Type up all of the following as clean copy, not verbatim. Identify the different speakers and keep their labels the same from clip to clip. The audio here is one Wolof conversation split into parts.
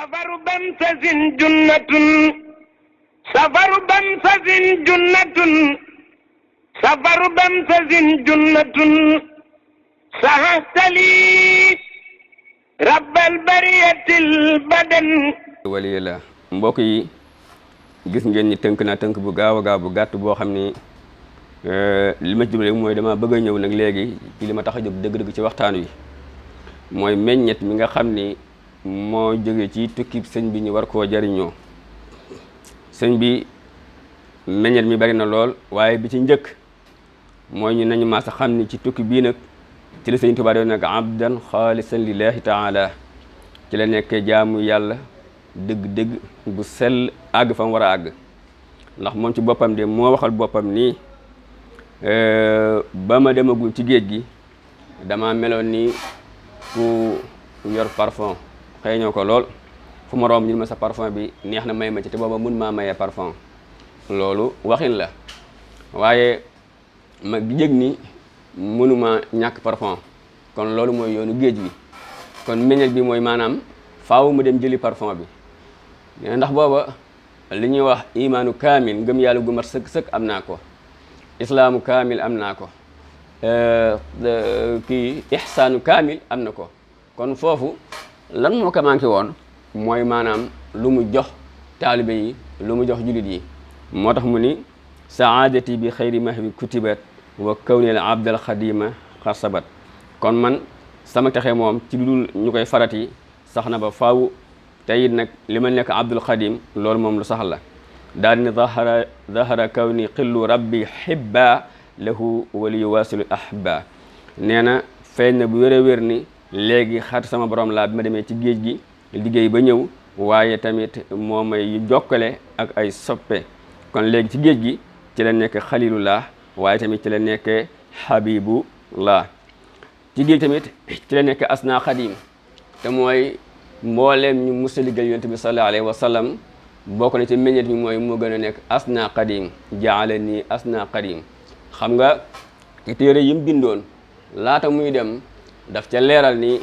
Speaker 1: safaru bamsasin junnatun safaru bamsasin junnatun safaru bamsasin junnatun sahahtali rabbal bariyatil badan
Speaker 2: waliyallah. Mbokk yi gis ngeen ni tënk naa tënk bu gaaw a gaaw bu gàtt boo xam ni li ma jublu rek mooy dama bëgg a ñëw nag léegi ci li ma tax a jóg dëgg-dëgg ci waxtaan wi mooy meññet mi nga xam ni moo jóge ci tukki sëñ bi ñu war koo jariñoo. sëñ bi meññet mi bari na lool waaye bi ci njëkk mooy ñu nañu maasa xam ni ci tukki bii nag ci la sëñ Tuubaa doon nag abdan xaalisan lillahi taala ci la nekkee jaamu yàlla dëgg-dëgg bu sell àgg fa mu war a àgg. ndax moom ci boppam de moo waxal boppam nii ba ma demagul ci géej gi dama meloon ni ku yor parfum xëy ko lool fu ma romb ñu ma sa parfum bi neex na may ma ci te booba mun maa mayee parfum. loolu waxin la waaye ma yëg ni mënuma ñàkk parfum. kon loolu mooy yoonu géej bi kon meññet bi mooy maanaam faaw mu dem jëli parfum bi ndax booba li ñuy wax imaanu kaamil ngëm yàlla gu mat sëkk-sëkk am naa ko, islaamu kaamil am naa ko, kii ihsaanu kaamil am na ko. kon foofu lan moo ko manqué woon mooy maanaam lu mu jox taalibe yi, lu mu jox julit yi. moo tax mu ni saadati bi xayri mahwi kutibat wa kawnil abdal xadima xarsabat. kon man sama texe moom ci lu dul ñu koy farati sax na ba faaw te it nag li ma nekk abdul xadim loolu moom lu sax la. daal ni zahara kawni xillu rabbi xibba lahu waliyu wasilu ahba. nee na feeñ na bu wér a wér ni léegi xarit sama borom laa bi ma demee ci géej gi liggéey ba ñëw waaye tamit moo may jokkale ak ay soppe. kon léegi ci géej gi ci la nekk xalilullah waaye tamit ci la nekkee habibullah. ci géej tamit ci la nekk asna xadim te mooy mbooleem ñu musa liggéey yonent bi sallallahu alayhi wa sallam bokk na ci meññet mi mooy moo gën a nekk asna xadim jaale nii asna xadim. xam nga ci téere yi mu bindoon laata muy dem daf ca leeral ni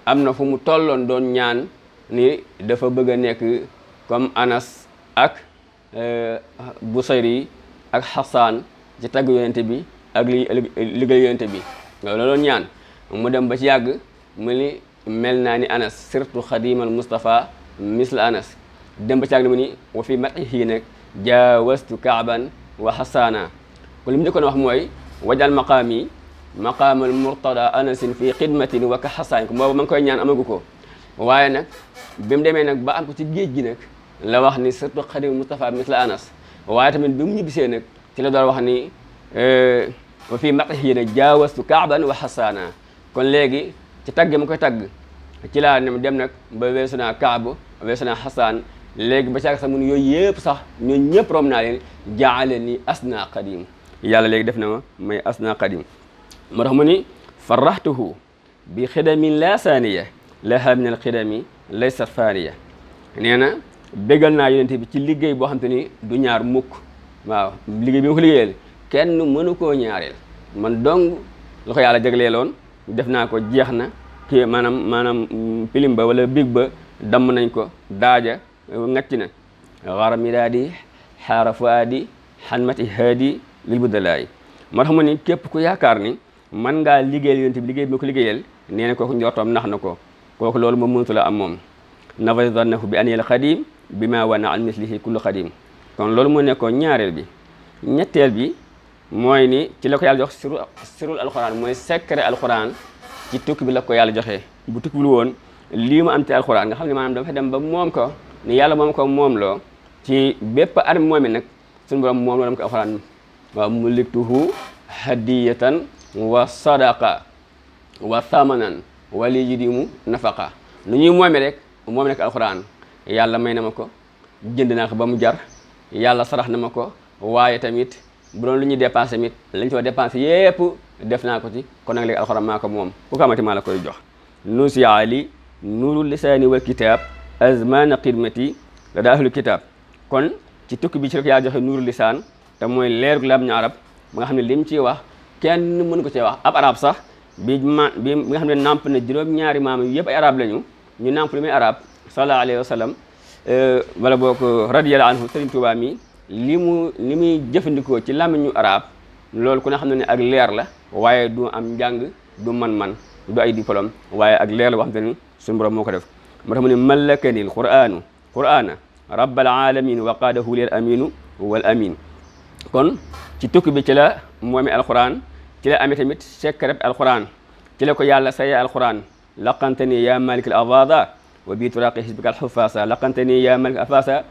Speaker 2: am na fu mu tolloon doon ñaan ni dafa bëgg a nekk comme Anas ak Busayri ak Xasaan ci tagg yonent bi ak liggéey yonent bi loolu doon ñaan. mu dem ba ci yàgg mu ni mel naa ni Anas surtout xadimal Mustafa misla Anas. dem ba ci yàgg mu ni wa fi matihi nag jaawastu kaaban wa xasaana. kon li mu njëkkoon wax mooy wajal maqaami maqaamal murtada anasin fi xidmatin wa ka xasaan ko boobu ma ngi koy ñaan amagu ko. waaye nag bi mu demee nag ba am ko ci géej gi nag la wax ni surtout xadimal Mustafa misla Anas. waaye tamit bi mu ñibbisee nag ci la doon wax ni wa fii matihi nag jaawastu kaaban wa xasaana. kon léegi ci tagge ma koy tagg ci laa ne dem nag ba weesu naa kaab weesu naa xasaan. léegi ba caag sax mun yooyu yëpp sax ñooñu ñëpp rom naa leen jaale ni asna qadim. yàlla léegi def na ma may asna qadim. moo tax mu ni faraxtuhu bi xidamin la saaniya laha min al xidami laysa faaniya. nee na bégal naa yonente bi ci liggéey boo xam te ni du ñaar mukk. waaw liggéey bi ma ko liggéeyal kenn mënu koo ñaareel man dong la ko yàlla jagleeloon def naa ko jeex na kii maanaam pilim ba wala big ba damm nañ ko daaja ngacc na xara midaadi xaara fuaadi xanmati haadi lil budalaay. moo tax mu ni képp ku yaakaar ni man ngaa liggéeyal yonent bi liggéey bi ma ko liggéeyal nee na kooku njortoom nax na ko. kooku loolu moom mënatu la am moom. nafa zannahu bi anil xadim bi ma wana an mislihi kullu xadim. kon loolu moo nekkoon ñaareel bi. ñetteel bi mooy ni ci la ko yàlla jox sirul alquran mooy secret alquran ci tukki bi la ko yàlla joxee. bu tukki bi woon lii mu am ci alquran nga xam ne maanaam dafa dem ba moom ko ni yàlla moom ko moom loo ci bépp at moomi nag suñu borom moom loo dem ko alquran. waaw muliktuhu hadiyatan wa sadaqa wa thamanan wali yidimu nafaqa. lu ñuy moome rek moom nekk alquran yàlla may na ma ko jënd naa ko ba mu jar yàlla sarax na ma ko waaye tamit bu doon lu ñuy dépensé tamit lañ ci war dépensé yépp def naa ko ci. kon nag léegi alquran maa ko moom ku ko amati maa la koy jox. nusi ali nuurul lisaani wal kitab azmana xidmati la daa ahlu kitab. kon ci tukki bi ci rek yaa joxe nuurul lisaan te mooy leerug lam ñu arab ba nga xam ne lim ciy wax kenn mënu ko cee wax ab arab sax bi nga xam ne namp na juróom-ñaari maam yëpp ay arab lañu ñu nàmp lu muy arab sallallahu alayhi wa sallam wala boo ko radiyallahu anhu Sëriñ Tuubaa mi li muy jëfandikoo ci làmmiñu arab loolu ku ne xam ne ak leer la waaye du am njàng du man-man du ay diplôme waaye ak leer la boo xam te ni suñu borom moo ko def moo tax mu ne malakani l qur'ana rabbal alamin wa qaadahu lil aminu wal amin kon ci tukki bi ci la moomi alquran ci la amee tamit secret alquran ci la ko yàlla saye alquran laqantani ya malik al avada wa bi turaqi hisbika alxufasa laqantani ya malik afasa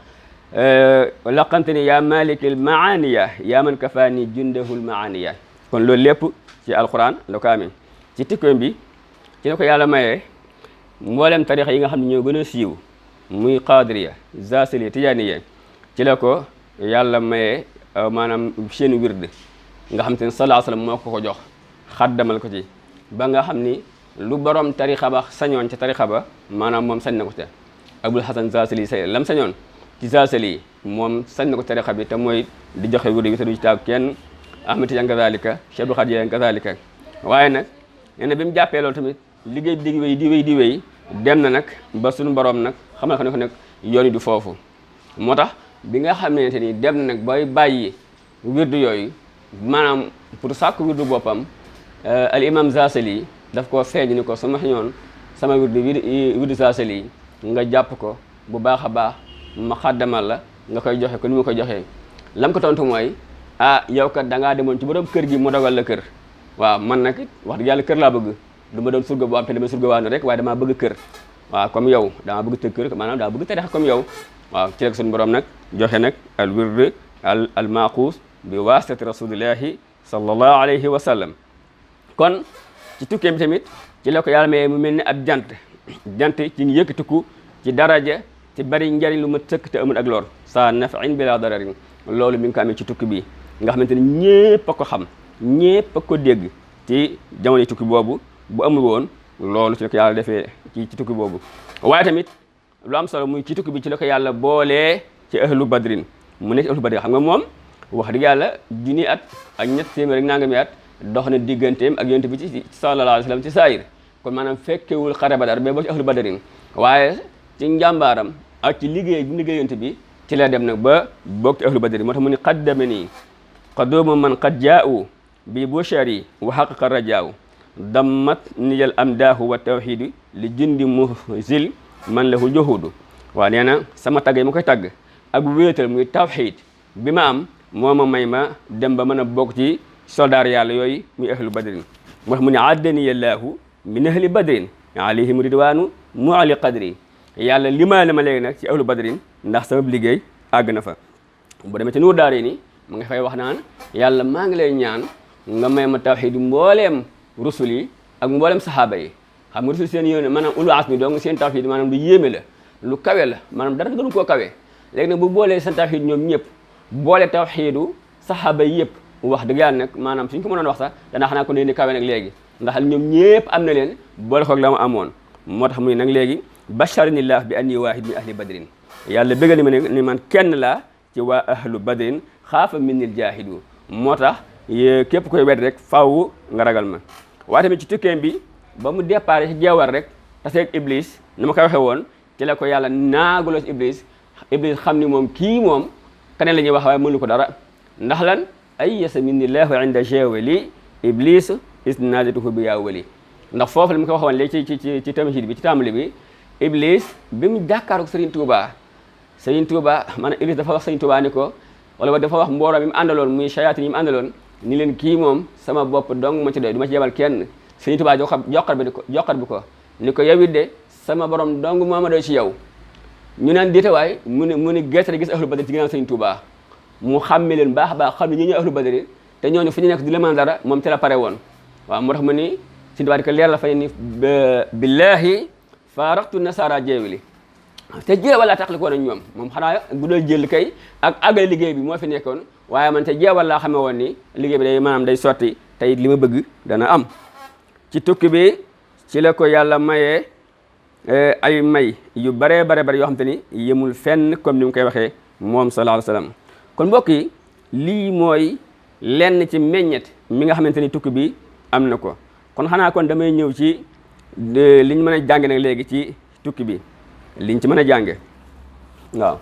Speaker 2: laqantani ya malik al maaniya ya man kafani jundahu al maaniya kon loolu lépp ci alquran la ko amee ci tukkeem bi ci la ko yàlla mayee mboolem tarixa yi nga xam ne ñoo gën a siiw muy qadiriya zasiliya tijaniya ci la ko yàlla mayee maanaam seen wird nga xam te ne sallallahu alayhi wasallam moo ko jox xaddamal ko ci ba nga xam ni lu borom tarixa ba sañoon ca tarixa ba maanaam moom sañ na ko ca abul hasan zasili say lam sañoon ci zasili moom sañ na ko tarixa bi te mooy di joxe wird bi te du ci taag kenn ahmad tijan kazalika cheikh abdul xaadir kazalika waaye nag nee na bi mu jàppee loolu tamit liggéey bi di wéy dem na nag ba suñu borom nag xamal ko nag yoon yi du foofu moo tax bi nga xamante ni dem na nag bay bàyyi wirdu yooyu maanaam pour sàkku wirdu boppam al imam Zasali daf koo feeñ ni ko sama xëñoon sama wirdu Zasali nga jàpp ko bu baax a baax ma xaddamal la nga koy joxe ko ni ma koy joxee lam ko tontu mooy yow kat da ngaa demoon ci borom kër gi mu dogal la kër waaw man nag wax dëgg yàlla kër laa bëgg du ma doon surga boo am te dama surga waanu rek waaye damaa bëgg kër waaw comme yow damaa bëgg të kër maanaam daa bëgg tarixa comme yow waaw ci rek suñu borom nag joxe nag al wird al maaquus bi waasitati rasulillahi sallallahu alayhi wa sallam kon ci tukkee bi tamit ci la ko yàlla mayee mu mel ni ab jant ci yëkkatiku ci daraja ci bari njariñ lu ma tëkk te amul ak lor sa nafin bila dararin loolu mi ngi ko amee ci tukki bi nga xamante ni ñépp a ko xam ñépp a ko dégg ci jamono tukki boobu bu amul woon loolu ci la ko yàlla defee ci tukki boobu waaye tamit lu am solo muy ci tukki bi ci la ko yàlla boolee ci ahlu badrin mu nekk ahlu badrin xam nga moom wax dëgg yàlla junni at ak ñett téeméer rek nangami at dox na digganteem ak yonent bi ci sallallahu alayhi wa sallam ci saayir kon maanaam fekkewul xare badar mais boo ci ahlu badrin waaye ci njàmbaaram ak ci liggéey bi liggéey yonent bi ci la dem nag ba bokk ci ahlu badrin moo tax mu ni qaddamani qadumu man qad jaa'u bi bushari wa haqqaqa rajaaw dammat niyal amdaahu wa tawxidu li jundi muhzil man lahu juhudu waaw nee na sama tagg yi ma koy tagg ak wéetal muy tawxid bi ma am moo ma may ma dem ba mën a bokk ci soldaar yàlla yooyu muy ahlu badrin moo tax mu ne addaniyallahu min ahli badrin alayhim ridwanu muali qadri yàlla limaa la ma léegi nag ci ahlu badrin ndax sama liggéey àgg na fa bu demee ci nuur daare ni mu nga fay wax naan yàlla maa ngi lay ñaan nga may ma tawxid mbooleem rusul yi ak mboolem saxaaba yi xam nga rusul seen yéene maanaam ulu asmi donc seen tawxid maanaam lu yéeme la lu kawe la maanaam dara gënu koo kawe léegi nag bu boolee seen tawxid ñoom ñëpp boole tawxidu saxaaba yi yëpp wax dëgg yàlla nag maanaam suñ ko mënoon wax sax danaa xanaa ko ne ni kawe nag léegi ndax ñoom ñëpp am na leen boole koog la mu amoon moo tax muy nag léegi basharanillah bi anni waahid min ahli badrin yàlla bëggal ni ma ni man kenn laa ci waa ahlu badrin xaafa minnil jaahidu moo tax képp koy wet rek faaw nga ragal ma waaye tamit ci tukkeem bi ba mu départ ci jeewar rek taseeg iblis na ma koy waxee woon ci la ko yàlla naaguloo ci iblis xam ni moom kii moom keneen la ñuy wax waaye mënu ko dara ndax lan ay yasa minnillahu inda jeewali iblis isnadatuhu bi yaa wali ndax foofu la mu ko waxoon léegi ci tamhid bi ci tàmbali bi iblis bi mu jàkkaaru Serigne Touba maanaam iblis dafa wax Serigne Touba ni ko wala dafa wax mbooloo mi mu àndaloon muy shayatin yi mu àndaloon ni leen kii moom sama bopp dong ma ci doy du ma ci yebal kenn Serigne Touba joxar bi ko ni ko yow it de sama borom dong moo ma doy ci yow ñu naan déetawaay mu ni gerte gis ahlu badri ci ginnaaw Serigne Touba mu xàmme leen baax a baax xam ne ñi ñooy ahlu badri te ñooñu fu ñu nekk di la mën dara moom ci la pare woon waaw moo tax mu ni Serigne Touba di ko leer la fay ni billahi faaraqtu nasara jeewili te jeewal laa taxli ko woon ñoom moom xanaa bu dal jël kay ak àggale liggéey bi moo fi nekkoon waaye man te jeewal laa xamee woon ni liggéey bi day maanaam day sotti te it li ma bëgg dana am ci tukki bi ci la ko yàlla mayee ay may yu bare yoo xam te ni yemul fenn comme ni mu koy waxee moom sallallahu alayhi wa sallam kon mbokk yi lii mooy lenn ci meññet mi nga xamante ni tukki bi am na ko kon xanaa kon damay ñëw ci li ñu mën a jàng nag léegi ci tukki bi liñ ci mën a jànge waaw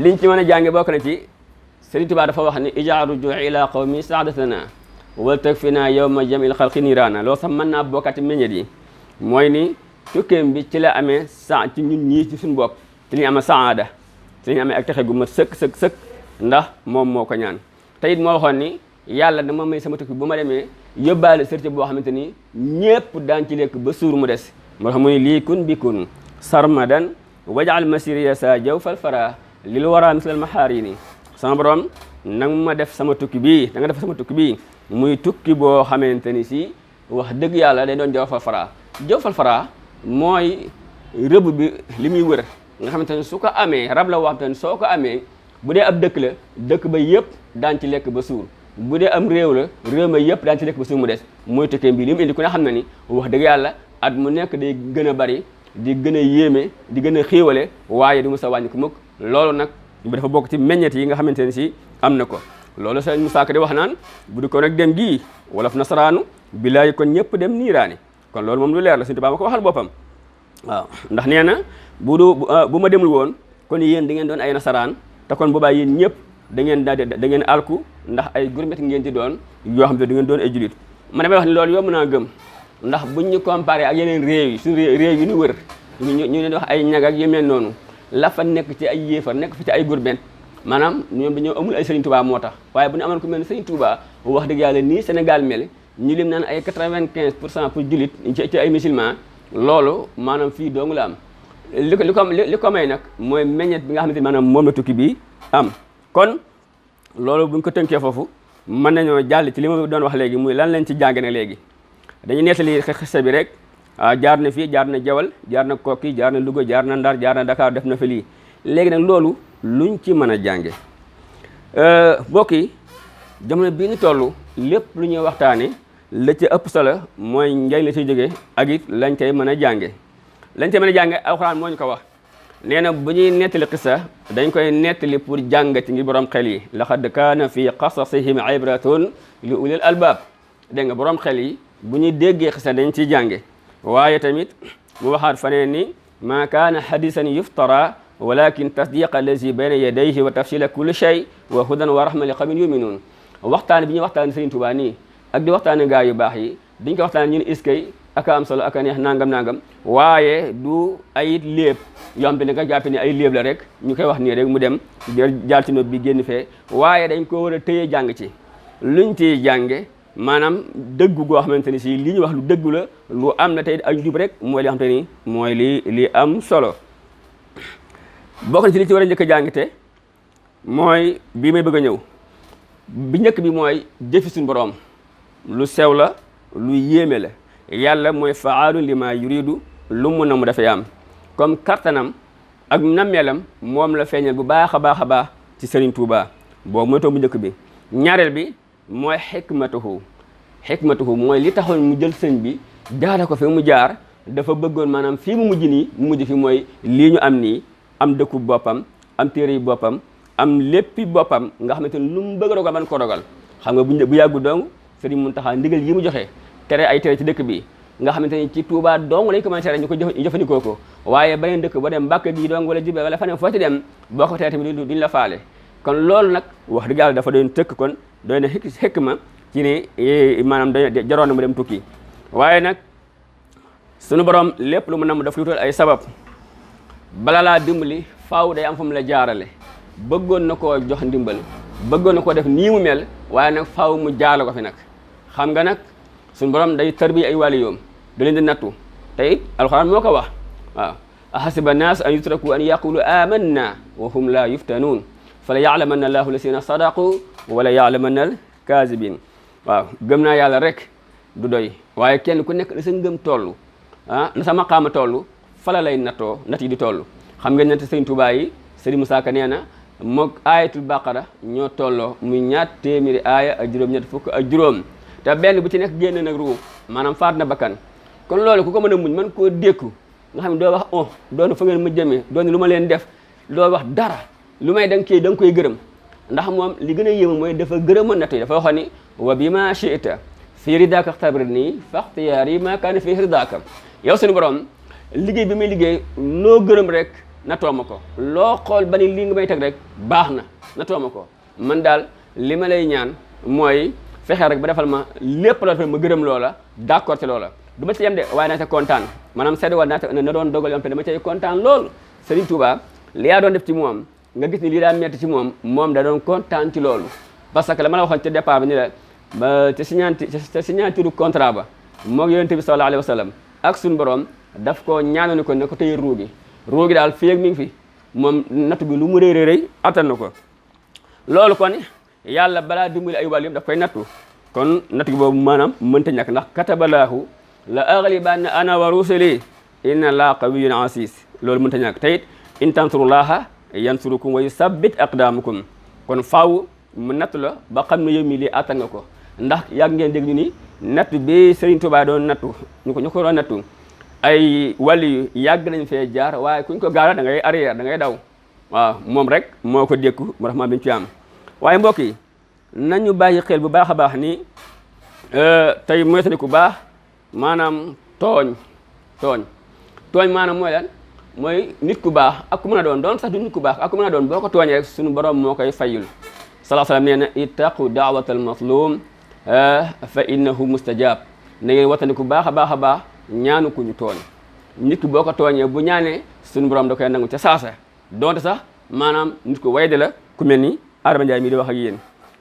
Speaker 2: liñ ci mën a jànge bokk na ci Sëriñ Tuubaa dafa wax ni ijaa rujuu ila qawmi saadatana wal takfina yawma jamil xalqi niiraana loolu sax mën naa bokkati meññet yi mooy ni tukkeem bi ci la amee ci ñun ñii ci suñu bopp ci li ñu amee saada ci li ñu amee ak texe gu mat sëkk ndax moom moo ko ñaan te it moo waxoon ni yàlla dama may sama tukki bu ma demee yóbbaale sërte boo xamante ni ñépp daan ci lekk ba suur mu des moo tax mu ni lii kun bi kun sarmadan wajal masiriya sa jaw fal fara lil wara mislal mahaari ni sama borom nang ma def sama tukki bii da nga def sama tukki bii muy tukki boo xamante ni si wax dëgg yàlla day doon jaw fal fara jaw fal fara mooy rëbb bi li muy wër nga xamante ni su ko amee rab la wax te soo ko amee bu dee ab dëkk la dëkk ba yëpp daan ci lekk ba suur bu dee am réew la réew ma yëpp daan ci lekk ba suur mu des mooy tukkeem bi li mu indi ku ne xam na ni wax dëgg yàlla at mu nekk day gën a bari di gën a yéeme di gën a xéewale waaye du mu sa wàññi ko mukk loolu nag dafa bokk ci meññet yi nga xamante ne si am na ko loolu sëñ Musaa Ka di wax naan bu di ko nag dem gii wolof nasaraanu bilaay kon ñëpp dem niiraani kon loolu moom lu leer la Sëñ Tuubaa ma ko waxal boppam waaw ndax nee na bu ma demul woon kon yéen da ngeen doon ay nasaraan te kon boobaa yéen ñëpp da ngeen alku ndax ay gurmet ngeen di doon yoo xam ne da ngeen doon ay julit ma damay wax ni loolu yomb naa gëm ndax buñ ñu comparé ak yeneen réew yi suñu réew yi ñu wër ñu leen wax ay ñag ak yu mel noonu la fa nekk ci ay yéefar nekk fi ci ay gurmet maanaam ñoom dañoo amul ay Serigne Touba moo tax waaye bu ñu amoon ku mel ne Serigne Touba wax dëgg yàlla nii Sénégal mel ñu lim naan ay 95% pour julit ci ay musulman loolu maanaam fii dong la am li ko may nag mooy meññet bi nga xamante ni maanaam moom la tukki bi am kon loolu buñ ko tënkee foofu mën nañoo jàll ci li ma doon wax léegi muy lan lañ ci jàng nag léegi dañu nettali xista bi rek jaar na fii jaar na Jawal jaar na Kokki jaar na Louga jaar na Ndar jaar na Dakar def na fi lii léegi nag loolu luñ ci mën a jànge mbokk yi jamono bii ñu toll lépp lu ñuy waxtaane la ci ëpp solo mooy njëriñ la ciy jógee ak it lañ cay mën a jànge lañ cay mën a jànge alxuraan moo ñu ko wax nee na bu ñuy nettali xissa dañ koy nettali pour jàngati ngir borom xel yi laqad kaana fi qasasihim ibratun li ulil albab dégg nga borom xel yi bu ñuy déggee xissa dañ ciy jànge waaye tamit mu waxaat faneen ni ma kaana hadisan yuftara walakin tasdiqa allazi bayna yadayhi wa tafsila kulli shay wa hudan wa rahma li qawmin yuminun waxtaan bi ñuy waxtaan Serigne Touba nii ak di waxtaane gaa yu baax yi diñ ko waxtaan ñun iskay aka am solo aka neex nangam waaye du ay léeb yoo xam te ne nga jàppe ne ay léeb la rek ñu koy wax nii rek mu dem jaar ci nopp bi génn fee waaye dañ ko war a tëye jàng ci luñ ciy jànge maanaam dëggu goo xamante ni si li ñu wax lu dëggu la lu am na tey ak jub rek mooy li xamante ni mooy li am solo bokk na ci li ci war a njëkk a jàngite mooy bii may bëgg a ñëw bi njëkk bi mooy jëfi suñu borom lu sew la lu yéeme la yàlla mooy faalu li ma yuridu lu mu na mu dafay am comme kattanam ak nammeelam moom la feeñal bu baax a baax ci Serigne Touba boobu mooy tomb bu njëkk bi ñaareel bi mooy xikmatuhu mooy li taxoon mu jël sëñ bi jaara ko fi mu jaar dafa bëggoon maanaam fii mu mujj nii mu mujj fi mooy lii ñu am nii am dëkku boppam am téere yi boppam am léppi boppam nga xamante ni lu mu bëgg dogal man ko dogal xam nga bu yàggu dong Serigne Mountakha ndigal yi mu joxe tere ay tere ci dëkk bi nga xamante ni ci Touba dong lañ commencé rek ñu ko jëfandikoo ko waaye beneen dëkk ba dem Mbàkke gi dong wala Jibe wala faneen foo ci dem boo ko tere tamit duñ la faale kon loolu nag wax dëgg yàlla dafa doon tëkk kon doy na xikma ci ne maanaam da jaroon na mu dem tukki waaye nag sunu borom lépp lu mu nam daf luutal ay sabab bala laa dimbali faaw day am fu mu la jaarale bëggoon na koo jox ndimbal bëggoon na koo def nii mu mel waaye nag faaw mu jaarale ko fi nag xam nga nag suñu borom day tarbi ay wàlli yoom da leen di nattu te it alxuraan moo ko wax waaw ahasiba naas an yutraku an yaqulu amanna wa hum la yuftanuun fala yaalamanna allahu lasina sadaqu wala yaalamanna al kaasibin waaw gëm naa yàlla rek du doy waaye kenn ku nekk na sa ngëm toll na sa maqaama toll fala lay nattoo nat yi di toll xam nga ñetti Sëriñ Tuubaa yi Sëriñ Musaa Ka nee na moog ayatul baqara ñoo tolloo muy ñaar téeméeri aaya ak juróom-ñett fukk ak juróom te benn bu ci nekk génn nag ruu maanaam faat na bakkan kon loolu ku ko mën a muñ mën koo dékku nga xam ne doo wax doonu fa ngeen ma jëmee doonu lu ma leen def doo wax dara lu may da nga koy gërëm ndax moom li gën a yéema mooy dafa gërëmoon natt yi dafa waxoon ni wa bi ma shi'ta fi ridaka xtabir nii faxtiyaari ma kaana fi ridaka yow suñu borom liggéey bi muy liggéey loo gërëm rek na tooma ko loo xool ba ni lii nga may teg rek baax na tooma ko man daal li ma lay ñaan mooy fexe rek ba defal ma lépp la ma gërëm loola d'accord ci loola du ma ci yem de waaye naa ca kontaan maanaam seede wal na doon dogal yom te dama cay kontaan loolu Serigne Touba li yaa doon def ci moom nga gis ni lii daa metti ci moom da doon kontaan ci loolu parce que la ma la waxoon ca départ bi ni la ba ca signature contrat ba moog yonent bi sallallahu alayhi wa sallam ak suñu borom daf ko ñaanoon ko ne ko tey ruugi daal fii ak mi ngi fi moom nattu bi lu mu rëy attan na ko loolu kon yàlla balaa dimbali ay wàll yëpp daf koy nattu kon nattu gi boobu maanaam mënta ñàkk ndax katabalaahu la aghlibanna ana wa rusuli inna laa qawiyyun aziz loolu mënta ñàkk te it in tansurullaha yansurukum wa yusabbit aqdamakum kon faaw mu nattu la ba xam ne yow mi lii attan nga ko ndax yàgg ngeen dégg ñu ni nattu bi Serigne Touba doon nattu ñu ko doon nattu ay wàll yu yàgg nañ fee jaar waaye kuñ ko gaara da ngay arrière da ngay daw waaw moom rek moo ko dékku moo tax ma biñ ci am waaye mbokk yi nañu bàyyi xel bu baax a baax ni tey mooy tani ku baax maanaam tooñ maanaam mooy lan mooy nit ku baax ak ku mën a doon sax du nit ku baax ak ku mën a doon boo ko tooñee rek suñu borom moo koy fayul sallallahu alayhi wa sallam nee na ittaqu da'watal mazlum fa innahu mustajab na ngeen watandi ku baax a baax ñaanu ku ñu tooñ nit ki boo ko tooñee bu ñaanee suñu borom da koy nangu ca saasa donte sax maanaam nit ko wayde la ku mel ni Adama Ndiaye mii di wax ak yéen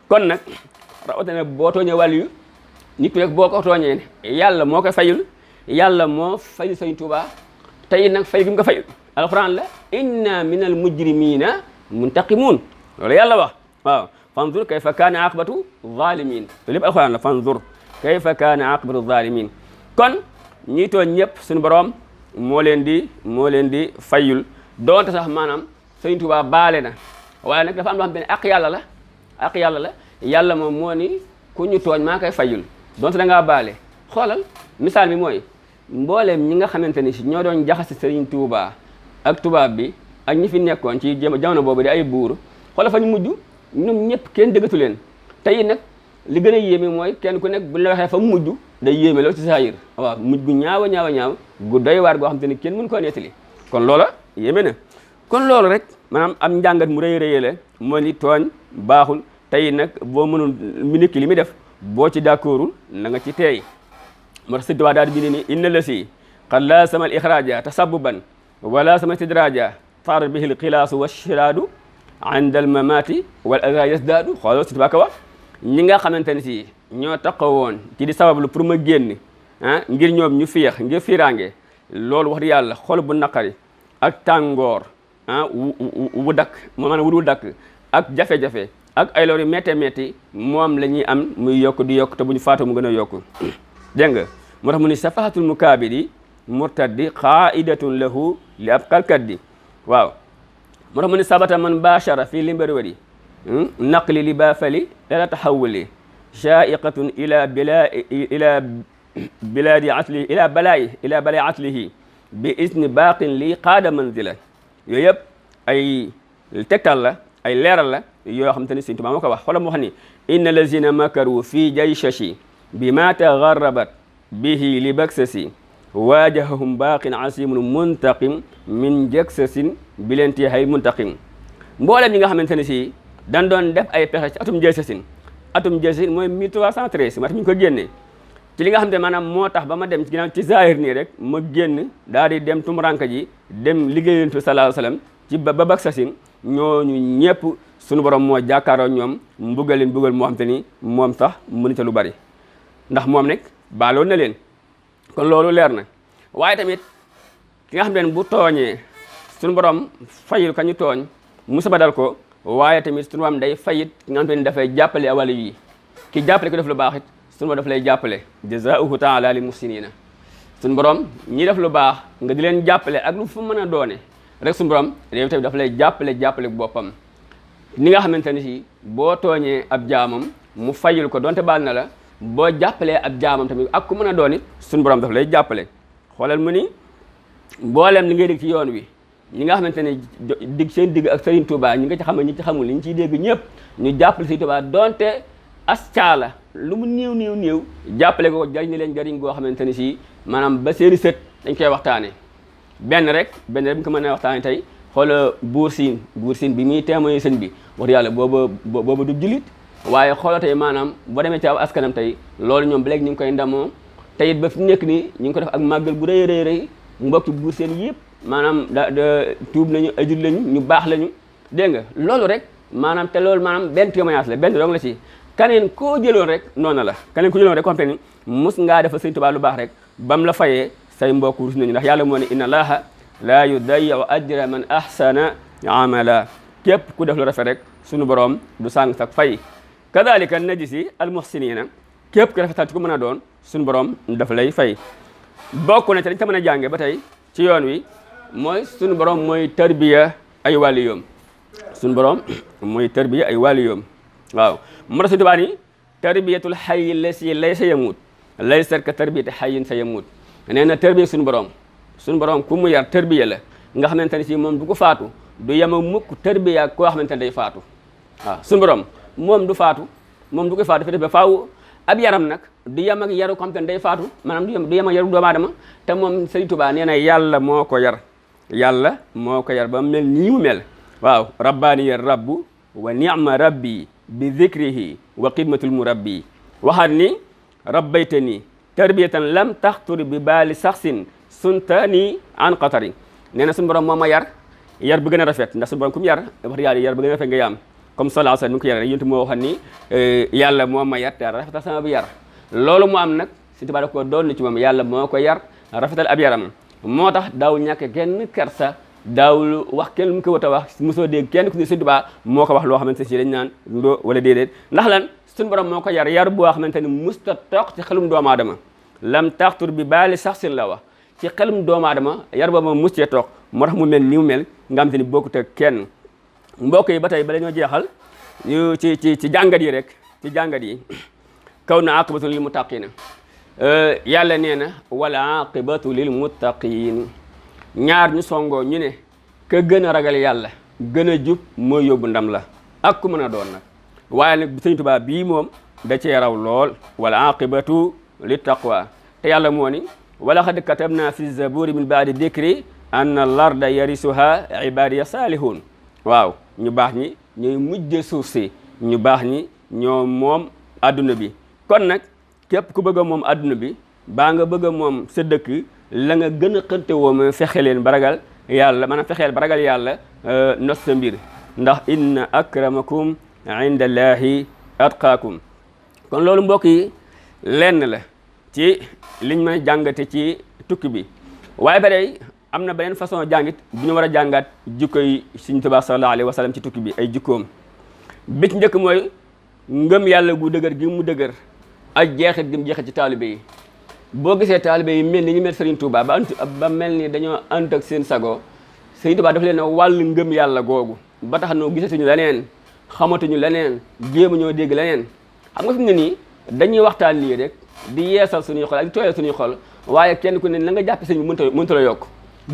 Speaker 2: kon nag rawatina boo tooñee wàllu yu nit rek boo ko tooñee yàlla moo koy fayul yàlla moo fayul Sëriñ Tuubaa tey nag fay gi mu ko fayul alquran la inna minal mujrimina muntaqimun loolu yàlla wax waaw fanzur kayfa kaana aqibatu zalimin te lépp alquran la fanzur kayfa kaana aqibatu zalimin kon ñii tooñ ñëpp suñu borom moo leen di fayul donte sax maanaam Sëriñ Tuubaa baale na waaye nag dafa am loo xam ne ak yàlla la yàlla moom moo ni ku ñu tooñ maa koy fayul donte da ngaa baale xoolal misaal bi mooy mbooleem ñi nga xamante ni si ñoo doon jaxase Sëriñ Tuubaa ak tubaab bi ak ñi fi nekkoon ci jamono boobu di ay buur xoolal fa ñu mujj ñoom ñëpp kenn déggatu leen tey nag li gën a yéeme mooy kenn ku nekk bu la waxee fa mu mujj day yéeme loolu ci saayir waaw mujj gu ñaaw gu doy waar goo xam te ni kenn mënu koo nettali kon loola yéeme na kon loolu rek maanaam am njàngat mu rëy la moo ni tooñ baaxul tey nag boo mënul mi nit ki li muy def boo ci d'accordul na nga ci teey moo tax Sëriñ Tuubaa daal di bind ni inna la si qad laa sama al ixraja tasabbuban wala sama istidraja tar bihi l xilaasu wa shiraadu inda al mamati wal aza yasdaadu xoolal Sëriñ Tuubaa ko wax ñi nga xamante ne si ñoo taxawoon ci di sabablu pour ma génn ngir ñoom ñu féex ngir fiiraange loolu wax di yàlla xol bu naqari ak tàngoor wu dakk maanaam wu dakk ak jafe-jafe ak ay lor yu métti moom la ñuy am muy yokk di yokk te bu ñu faatu mu gën a yokk dégg nga moo tax mu ni safahatul mukaabidi murtaddi qaidatun lahu li ab kalkaddi waaw moo tax mu ni sabata man bashara fii limbari wari naqli li baafali ila taxawuli shaiqatun ila biladi asli ila balay aslihi bi isni baaqin li qaada manzila yooyu yëpp ay tegtal la ay leeral la yoo xam te ni Sëriñ Tuubaa moo ko wax xoolal mu wax ni inna lazina makaru fii jayshashi bi ma tagarrabat bihi li baksasi waajahahum baaqin asimun muntaqim min jaksasin bilentehay muntaqim mboolem ñi nga xamante ne si dan doon def ay pexe ci atum jaysasin mooy 1313 mat mi ñu ko génnee ci li nga xam ne maanaam moo tax ba ma dem ci ginnaaw ci zahir nii rek ma génn daal di dem tumuranka ji dem liggéey Yonent bi sallallahu alayhi wasallam ci ba baksasin ñooñu ñëpp suñu borom moo jàkkaaroo ñoom mbugal leen mbugal moo xam te ni moom sax mënu ca lu bari ndax moom nekk baaloon na leen kon loolu leer na waaye tamit ki nga xam ne bu tooñee suñu borom fayul ka ñu tooñ musiba dal ko waaye tamit suñu borom day fayit ki nga xam ne dafay jàppale awali yi ki jàppale ko def lu baax it suñu borom daf lay jàppale jazaa'uhu ta'ala lil muhsinina suñu borom ñi def lu baax nga di leen jàppale ak lu fu mën a doone rek suñu borom réew tamit daf lay jàppale boppam ni nga xamante ni si boo tooñee ab jaamam mu fayul ko donte baal na la boo jàppalee ab jaamam tamit ak ku mën a doon it suñu borom daf lay jàppale xoolal mu ni mboolem li ngay dégg ci yoon wi ñi nga xamante ne digg seen digg ak Serigne Touba ñi nga ci xam ñi ci xamul li ñu ciy dégg ñëpp ñu jàppale Serigne Touba donte ascaala lu mu néew jàppale ko jariñ leen jariñ goo xamante ni si maanaam ba seeni sët dañ koy waxtaane benn rek bu ko mën a waxtaanee tey xoola buur siin bi muy témoin sëñ bi wax dëgg yàlla booba du jullit waaye xoola tey maanaam boo demee ci aw askanam tey loolu ñoom ba léegi ñu ngi koy ndamoo te it ba fi nekk nii ñu ngi ko def ak màggal bu rëy mbokki buur seen yëpp maanaam tuub nañu ay jullit lañu ñu baax lañu dégg nga loolu rek maanaam te loolu maanaam benn témoignage la benn dong la ci kaneen koo jëloon rek noonu la kaneen ko jëloon rek comme ni mus ngaa defal sëñ Tuubaa lu baax rek bam la fayee say mbokk rus nañu ndax yàlla moo ne inna allaha la yudayi'u ajra man ahsana amala képp ku def lu rafet rek suñu borom du sàng sak fay kadalika najzi al muhsinina képp ku rafetal ci ko mën a doon suñu borom daf lay fay bokk na ci dañ ta mën a jànge ba tey ci yoon wi mooy suñu borom mooy tarbiya ay wàlli yoom suñu borom mooy tarbiya ay wàlli yoom waaw moo tax suñu Tuubaa ni tarbiyatul hayyi lasi laysa yamut laysa ka tarbiyati hayyin sa yamut nee na tarbiya suñu borom ku mu yar tarbiya la nga xamante ne si moom du ko faatu du yema mukk tarbiya koo xamante ne day faatu waaw suñu borom moom du faatu moom du ko faatu fi def ba faaw ab yaram nag du yem ak yaru ko xamante ne day faatu maanaam du yem ak yaru doomu aadama te moom Sëriñ Tuubaa nee na yàlla moo ko yar ba mel nii mu mel waaw rabbaani ya rabbu wa ni'ma rabbi bi dhikrihi wa xidmatul murabbi waxaat ni rabbaytani tarbiyatan lam taxtur bi baali saxsin suntani an qatari nee na suñu borom moo ma yar bu gën a rafet ndax suñu borom ku mu yar wax dëgg yàlla yar bu gën a rafet nga yaam comme sallallahu alayhi wasallam mi ko yar yonent moo waxoon ni yàlla moo ma yar te rafetal sama bi yar loolu mu am nag Sëriñ Tuubaa daf ko doon ni ci moom yàlla moo ko yar rafetal ab yaram moo tax daawul ñàkk kenn kersa daawul wax kenn mu ko wat a wax mosoo dégg kenn ku ne Sëriñ Tuubaa moo ko wax loo xamante si dañ naan loo wala déedéet ndax lan suñu borom moo ko yar boo xamante ni musta toog ci xelum doomu aadama lam taxtur bi baali saxsin la wax ci xelum doomu aadama yar boobu moom mustee toog moo tax mu mel ni mu mel nga xamante ni bokkut ak kenn mbokk yi ba tey bala ñoo jeexal ci jàngat yi rek ci jàngat yi kaw na aqibatu lil muttaqina yàlla nee na wala aqibatu lil muttaqin ñaar ñu songoo ñu ne ka gën a ragal yàlla gën a jub mooy yóbbu ndam la ak ku mën a doon nag waaye nag Sëriñ Tuubaa bii moom da cee raw lool wala aqibatu lit taqwa te yàlla moo ni wala xad katabna fi zaburi min baadi dikri anna larda yarisuha ibadiya salihun waaw ñu baax ñi ñooy mujje suuf si ñu baax ñi ñoo moom adduna bi kon nag képp ku bëgg a moom adduna bi baa nga bëgg a moom sa dëkk la nga gën a xënte woo ma fexe leen ba ragal yàlla maanaam fexeel ba ragal yàlla nos sa mbir ndax inna akramakum inda allahi atqaakum kon loolu mbokk yi lenn la ci liñ mën a jàngate ci tukki bi waaye ba tey am na beneen façon jàngit bu ñu war a jàngaat jikko yi Sëriñ Tuubaa sallallahu alayhi wa sallam ci tukki bi ay jikkoom bi ci njëkk mooy ngëm yàlla gu dëgër gi mu dëgër ak jeexit gi mu jeexit ci taalibe yi boo gisee taalibe yi mel ni ñu mel Sëriñ Tuubaa ba mel ni dañoo ànd ak seen sago Sëriñ Tuubaa dafa leen a wàll ngëm yàlla googu ba tax noo gisatuñu leneen xamatuñu leneen jéemu ñoo dégg leneen xam nga fi mu ne nii dañuy waxtaan lii rek di yeesal suñuy xol ak di tooyal suñuy xol waaye kenn ku ne la nga jàppe sëñ bi mënta la yokk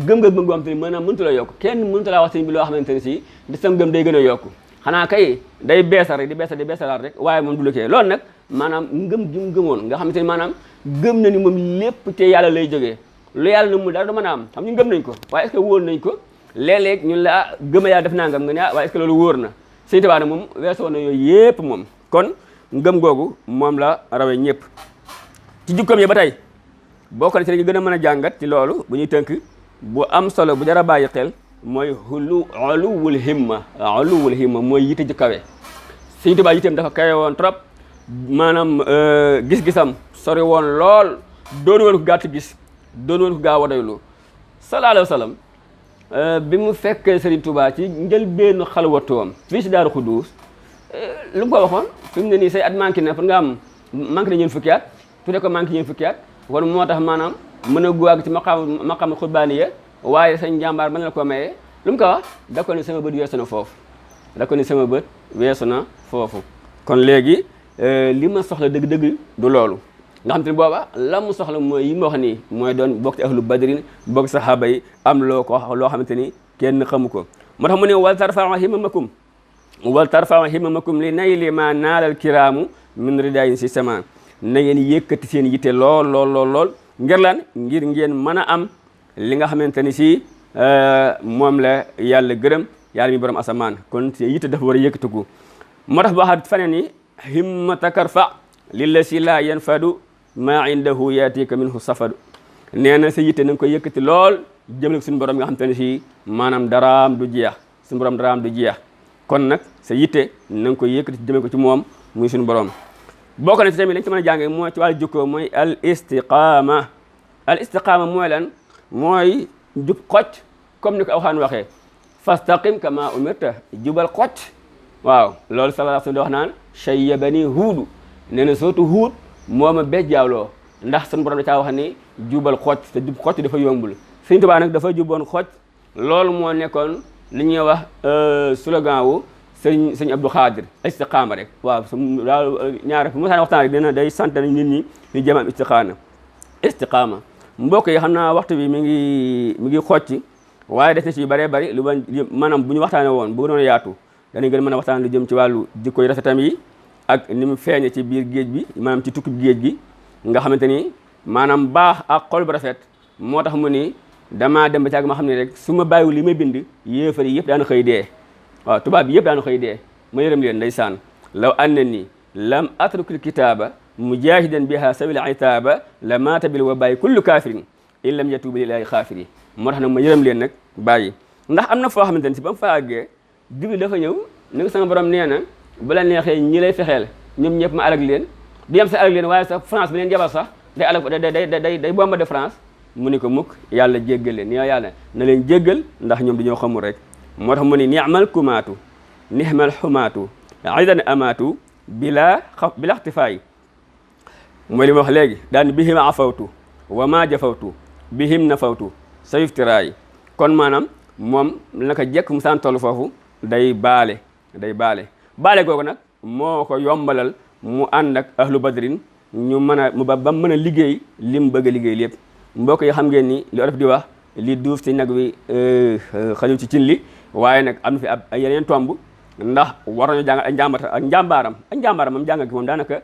Speaker 2: gëm nga gëm goo xam te ni maanaam mënta la yokk kenn mënta laa wax sëñ bi loo xamante ne si di sam gëm day gën a yokk xanaa kay day beesal rek di beesalaat rek waaye moom du la kee loolu nag maanaam ngëm gi mu gëmoon nga xamante ni maanaam gëm na ni moom lépp te yàlla lay jógee lu yàlla na mu dara du mën a am xam ñu gëm nañ ko waaye est-ce que wóor nañ ko léeg-léeg ñun la gëma yàlla def nangam nga ne waaye est-ce que loolu wóor na Sëñ Tuubaa nag moom weesoo na yooyu yépp moom kon ngëm googu moom la rawee ñëpp ci jukkoom yi ba tey boo ko ne ci dañu gën a mën a jàngat ci loolu bu ñuy tënk bu am solo bu jar a bàyyi xel mooy uluwul himma mooy yite ju kawe Sëñ Tuubaa yiteem dafa kawe woon trop maanaam gis-gisam sori woon lool doonu woon ko gàtt gis doonu woon ko gaaw a doylu sallallahu alayhi wa sallam bi mu fekkee Sëriñ Tuubaa ci njëlbéenu xalwatoom fii si Daaru Xuduus lu mu ko waxoon fi mu ne nii say at manqué na pour nga am manqué na ñeen fukki at tudde ko manqué ñeen fukki at kon moo tax maanaam mën a guwaag ci maqaam xurbaaniya waaye sañ jàmbaar mën na ko maye lu mu ko wax da ko ni sama bët weesu na foofu kon léegi li ma soxla dëgg-dëgg du loolu nga xam te ne booba la mu soxla mooy yi ma wax nii mooy doon bokk ci ahlu badrin bokk sahaaba yi am loo xamante ni kenn xamu ko moo tax mu ne wal tarfa'u himmamakum li nayli ma naalal kiraamu min ridayin si sama na ngeen yëkkati seen yitte lool ngir lan ngir ngeen mën a am li nga xamante ni si moom la yàlla gërëm yàlla mi borom asamaan kon te yitte dafa war a yëkkatiku moo tax waxaat faneen ni himmataka rfa lilla si la yanfadu maa indahu yaatika minhu safadu nee na sa yitte na nga koy yëkkati lool jëmale ko suñu borom nga xamante ne si maanaam daraam du jeex suñu borom daraam du jeex kon nag sa yitte na nga koy yëkkati jëmale ko ci moom muy suñu borom bokk na ci tamit lañ ci mën a jànge mooy ci wàllu jukkoo mooy al istiqaama mooy lan mooy jub xocc comme ni ko Alxuraan waxee fastaqim kama umirta jubal xocc waaw loolu sallallahu alayhi wa sallam wax naan shayyabani huudu nee na sootu huud moo ma bejjaaloo ndax suñu borom da caa wax ni jubal xocc te jub xocc dafa yombul Sëñ Tuubaa nag dafa juboon xocc loolu moo nekkoon li ñuy wax slogan wu sëñ Abdou Khadir istiqaama rek waaw daal ñaar fu mu saan waxtaan rek dina day sant nit ñi ñu jëm am istiqaama mbokk yi xam naa waxtu bi mi ngi xocc waaye des na ci yu bëree bëri lu maanaam bu ñu waxtaanee woon bu doon yaatu danañ gën a mën a waxtaan lu jëm ci wàllu jikko yu rafetam yi ak ni mu feeñe ci biir géej bi maanaam ci tukki géej gi nga xamante ni maanaam baax ak xol bu rafet moo tax mu ni damaa dem ba caag ma xam ne rek su ma bàyyiwul li may bind yéefar yi yëpp daana xëy dee waaw tubaab bi yëpp daana xëy dee ma yërëm leen ndeysaan law anna ni lam atrukil kitaaba mujahidan biha sabil itaaba la maata bil wabayi kullu kafirin in lam yatuba lillahi xaafiri moo tax nag ma yërëm leen nag bàyyi ndax am na foo xamante ne si ba mu fa àggee Jibril dafa ñëw ni ko sama borom nee na bu la neexee ñi lay fexeel ñoom ñëpp ma alag leen du yem sa alag leen waaye sax France bi leen jabal sax day alag day bomba de France mu ni ko mukk yàlla jéggal leen yàlla na leen jéggal ndax ñoom dañoo xamul rek moo tax mu ni ni'mal kumaatu nihmal xumaatu aidan amaatu bila ixtifaay mooy li ma wax léegi daan bihim afawtu wa ma jafawtu bihim nafawtu sa yuftiraay kon maanaam moom naka jekk mu saan toll foofu day baale baale googu nag moo ko yombalal mu ànd ak ahlu badrin ñu mën a ba mën a liggéey lim bëgg a liggéey lépp mbokk yi xam ngeen ni li olof di wax li duuf ci nag wi xajul ci cin li waaye nag am na fi ay yeneen tomb ndax war nañu jàng ak njàmbaaram moom jàng gi moom daanaka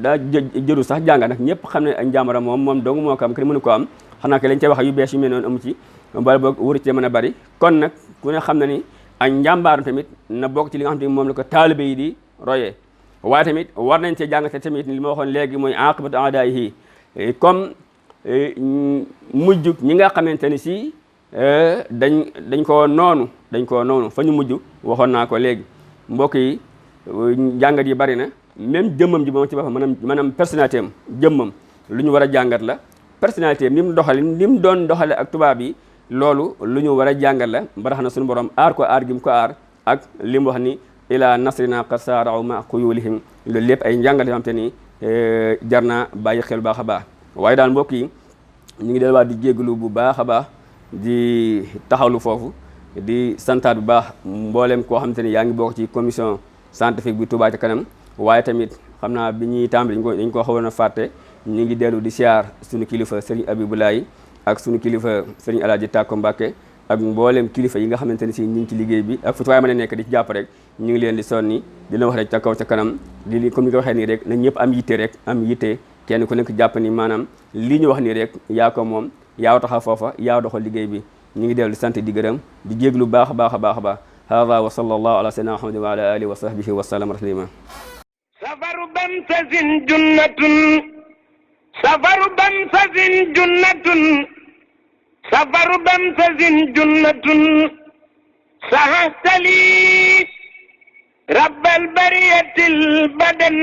Speaker 2: daa jëru sax jàng nag ñëpp xam ne ak njàmbaaram moom dong moo ko am kenn mënu ko am xanaa que lañ cey wax yu bees yu mel noonu amu ci bala boog wuru ci mën a bari kon nag ku ne xam na ni ak njàmbaaram tamit na bokk ci li nga xam te moom la ko taalibe yi di royee waaye tamit war nañ cee jàngate tamit li ma waxoon léegi mooy aqibatu aadaayihi comme mujj ñi nga xamante ni si dañ koo noonu fa ñu mujj waxoon naa ko léegi mbokk yi jàngat yi bari na même jëmmam ji moom ci boppam maanaam personnalité am jëmmam lu ñu war a jàngat la personnalité am ni mu doon doxale ak tubaab yi loolu lu ñu war a jàngat la ba tax na suñu borom aar ko aar gi mu ko aar ak li mu wax ni ila nasrina qad saara'u ma xuyulihim loolu lépp ay njàngat yoo xam te ni jar naa bàyyi xel baax a baax waaye daal mbokk yi ñu ngi delluwaat di jégalu bu baax a baax di taxawlu foofu di santaat bu baax mboolem koo xamante ni yaa ngi bokk ci commission scientifique bi Touba ca kanam waaye tamit xam naa bi ñuy tàmbali dañ ko xawoon a fàtte ñu ngi dellu di siyaar suñu kilifa Serigne Abibulaay ak suñu kilifa Serigne Alaaji Tàkko Mbàkke ak mboolem kilifa yi nga xamante ne si ñu ngi ci liggéey bi ak fu ci waay mën a nekk di ci jàpp rek ñu ngi leen di sonni di leen wax rek ca kaw ca kanam di comme ni ko waxee nii rek na ñëpp am yitte rek am yitte kenn ku nekk jàpp ni maanaam lii ñu wax nii rek yaa ko moom yaa taxa foofa yaa doxal liggéey bi ñu ngi dellu di sant di gërëm di jéglu baax a baax a baax a baax hada wa sallallahu ala sayyidina muhammadin wa ala alihi wa sahbihi wa sallam taslima
Speaker 1: safaru bamsasin junnatun safaru bamsasin junnatun safaru bamsasin junnatun sahastali rabbal bariyatil badan